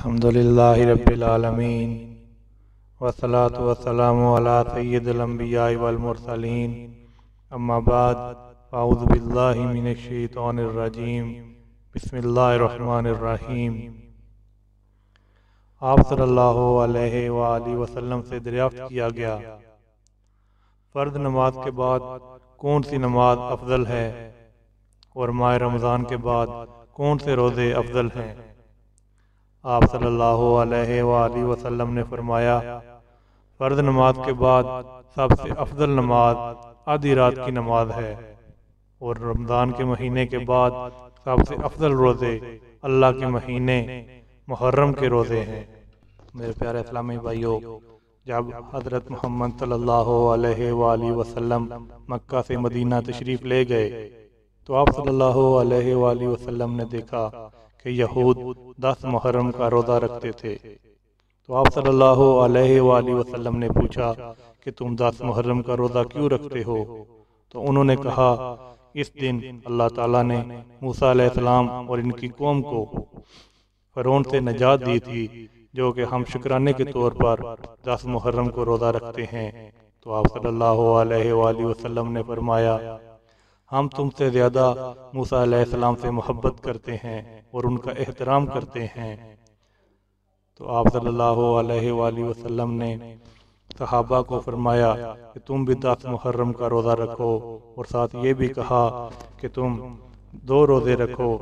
अल्हम्दुलिल्लाहि रब्बिल आलमीन वस्सलातु वस्सलामु अला सय्यिदिल अंबियाइ वल मुरसलीन अम्मा बाद अऊज़ु बिल्लाहि मिनश शैतानिर रजीम बिस्मिल्लाहिर रहमानिर रहीम। आप सल्लल्लाहु अलैहि वआलिहि वसल्लम से दरियाफ्त किया गया, फ़र्द नमाज के बाद कौन सी नमाज अफजल है और माह रमज़ान के बाद कौन से रोज़े अफजल हैं। आप सल्लल्लाहु अलैहि वसल्लम ने फरमाया, फ़र्द नमाज के बाद सबसे अफजल नमाज आधी रात की नमाज है और रमज़ान के महीने के बाद सबसे अफजल रोज़े अल्लाह के महीने मुहर्रम के रोज़े हैं। मेरे प्यारे इस्लामी भाइयों, जब हज़रत मोहम्मद सल्लल्लाहु अलैहि वसल्लम मक्का से मदीना तशरीफ़ ले गए तो आप सल्लल्लाहु अलैहि वसल्लम ने देखा कि यहूद 10 मुहर्रम का रोज़ा रखते थे। तो आप सल्लल्लाहु अलैहि वसल्लम ने पूछा कि तुम 10 मुहर्रम का रोज़ा क्यों रखते हो? तो उन्होंने कहा, इस दिन अल्लाह ताला ने मूसा अलैहिस्सलाम और इनकी कौम को फ़िरौन से निजात दी थी, जो कि हम शुक्राने के तौर पर 10 मुहर्रम को रोज़ा रखते हैं। तो आप सल्लल्लाहु अलैहि वसल्लम ने फरमाया, हम तुमसे ज़्यादा मूसा अलैहिस्सलाम से मोहब्बत करते हैं और उनका एहतराम करते हैं। तो आप सल्लल्लाहु अलैहि वसल्लम ने सहाबा को फरमाया कि तुम भी 10 मुहर्रम का रोज़ा रखो और साथ ये भी कहा कि तुम 2 रोज़े रखो,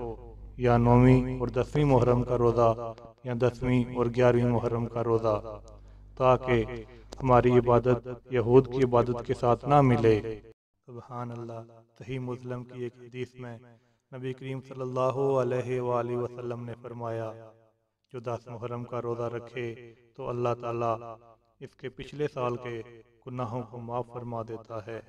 या 9वीं और 10वीं मुहर्रम का रोज़ा या 10वीं और 11वीं मुहर्रम का रोज़ा, ताकि हमारी इबादत यहूद की इबादत के साथ ना मिले। सुभान अल्लाह। सही मुस्लिम की एक हदीस में नबी करीम सल्लल्लाहु अलैहि वसल्लम ने फरमाया, जो 10 मुहर्रम का रोज़ा रखे तो अल्लाह ताला इसके पिछले साल के गुनाहों को माफ़ फरमा देता है।